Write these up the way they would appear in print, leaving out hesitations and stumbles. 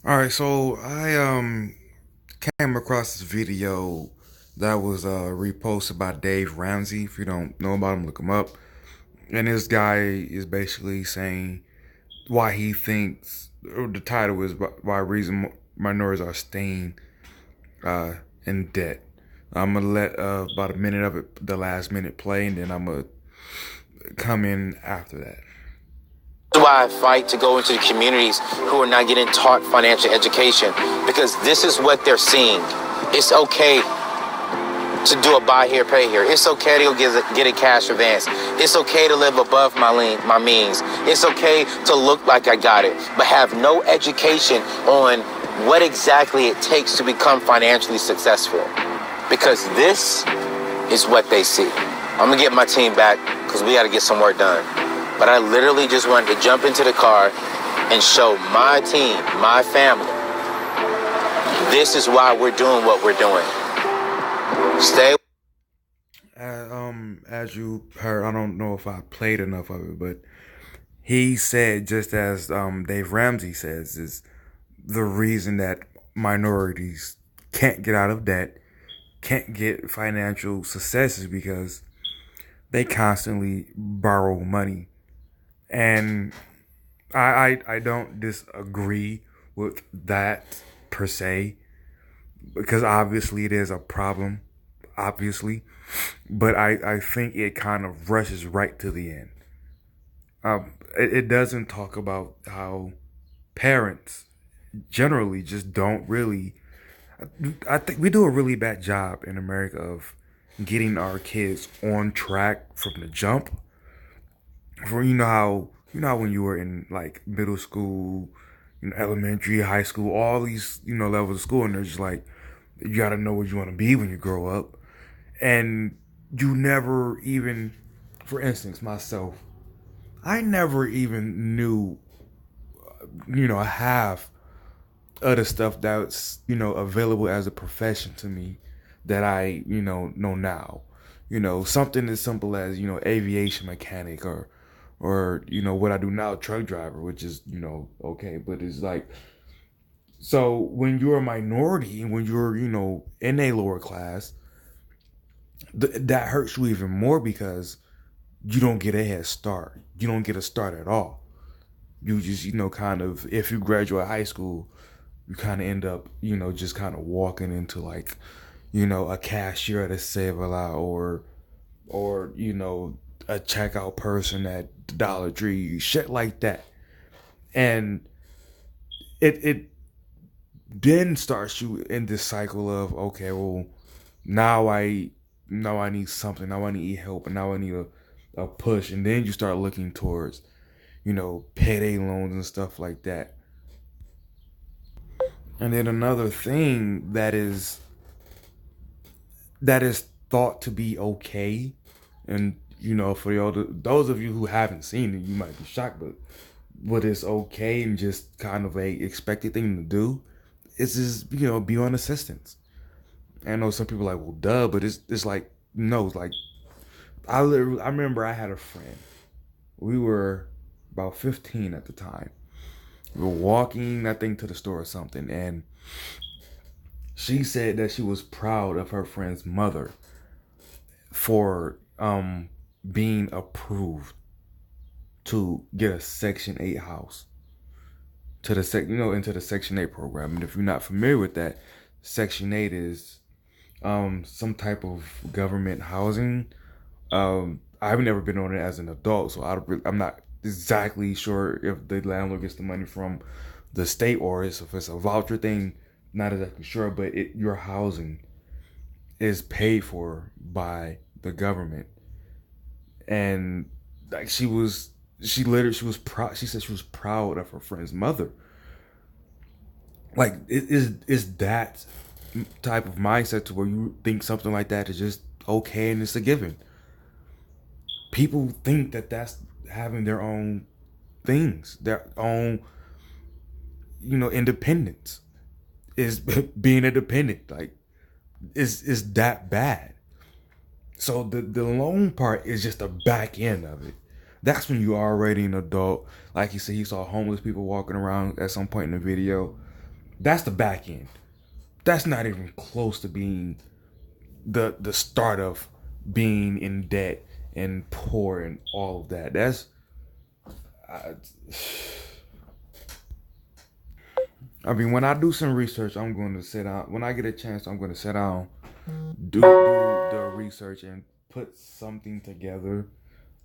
All right, so I came across this video that was reposted by Dave Ramsey. If you don't know about him, look him up. And this guy is basically saying why he thinks, or the title is why reason minorities are staying uh, in debt. I'm gonna let about a minute of it, the last minute play, and then I'm gonna come in after that. That's why I fight to go into the communities who are not getting taught financial education, because this is what they're seeing. It's okay to do a buy here, pay here. It's okay to go get a cash advance. It's okay to live above my means. It's okay to look like I got it, but have no education on what exactly it takes to become financially successful, because this is what they see. I'm gonna get my team back because we got to get some work done. But I literally just wanted to jump into the car and show my team, my family, this is why we're doing what we're doing. Stay. As you heard, I don't know if I played enough of it, but he said, just as Dave Ramsey says, is the reason that minorities can't get out of debt, can't get financial success is because they constantly borrow money. And I don't disagree with that per se, because obviously it is a problem, obviously, but I think it kind of rushes right to the end. It doesn't talk about how parents generally just don't really. I think we do a really bad job in America of getting our kids on track from the jump. For you know how when you were in like middle school, elementary, high school, all these levels of school, and they're just like, you got to know what you want to be when you grow up, and you never even, for instance, myself, I never even knew half of the stuff that's available as a profession to me that I know now. Something as simple as aviation mechanic, or what I do now, truck driver, which is okay, but it's like, so when you're a minority, when you're in a lower class, that hurts you even more because you don't get a head start. You don't get a start at all. You just kind of, if you graduate high school, you kind of end up just kind of walking into like a cashier at a Save-A-Lot, or a checkout person at Dollar Tree, shit like that. And it then starts you in this cycle of, okay, well, now I need something, now I need help, and now I need a push. And then you start looking towards payday loans and stuff like that. And then another thing that is thought to be okay, and for those of you who haven't seen it, you might be shocked, but what is okay and just kind of a expected thing to do is just be on assistance. I know some people are like, well, duh, but it's like, no, it's like, I remember I had a friend. We were about 15 at the time. We were walking, I think, to the store or something, and she said that she was proud of her friend's mother for being approved to get a Section 8 house, to the into the Section 8 program. And if you're not familiar with that, Section 8 is some type of government housing. I've never been on it as an adult, so I'm not exactly sure if the landlord gets the money from the state or if it's a voucher thing. Not exactly sure, but your housing is paid for by the government. And like, she was proud. She said she was proud of her friend's mother. Like, is that type of mindset to where you think something like that is just okay and it's a given. People think that that's having their own things, their own independence, is being independent. Like, is that bad? So the loan part is just the back end of it. That's when you're already an adult. Like you said, he saw homeless people walking around at some point in the video. That's the back end. That's not even close to being the start of being in debt and poor and all of that. That's I, I mean, when I do some research, I'm going to sit down. When I get a chance, I'm going to sit down, do the research, and put something together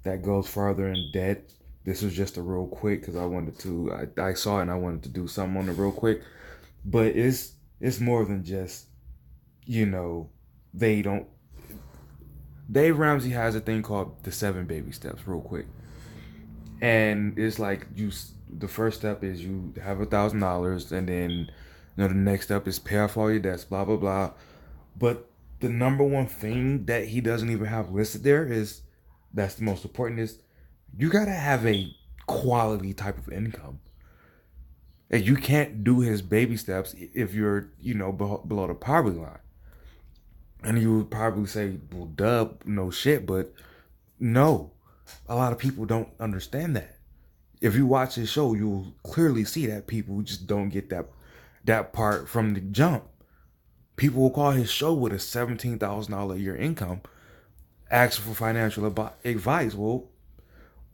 that goes further in depth. This was just a real quick because I wanted to. I saw it and I wanted to do something on it real quick. But it's more than just, you know, they don't. Dave Ramsey has a thing called the 7 baby steps, real quick, and it's like you. The first step is you have $1,000, and then the next step is pay off all your debts, blah blah blah. But the number one thing that he doesn't even have listed there is that's the most important is you gotta have a quality type of income. And you can't do his baby steps if you're, below the poverty line. And you would probably say, well, duh, no shit. But no, a lot of people don't understand that. If you watch his show, you'll clearly see that people just don't get that part from the jump. People will call his show with a $17,000 a year income, ask for financial advice. Well,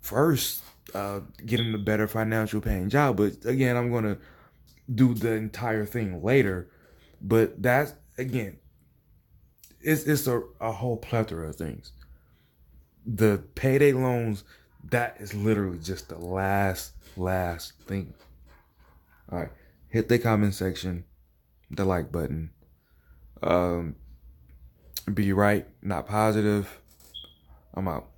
first, get him a better financial paying job. But again, I'm gonna do the entire thing later. But that's again, it's a whole plethora of things. The payday loans, that is literally just the last thing. All right, hit the comment section, the like button. Be right, not positive. I'm out.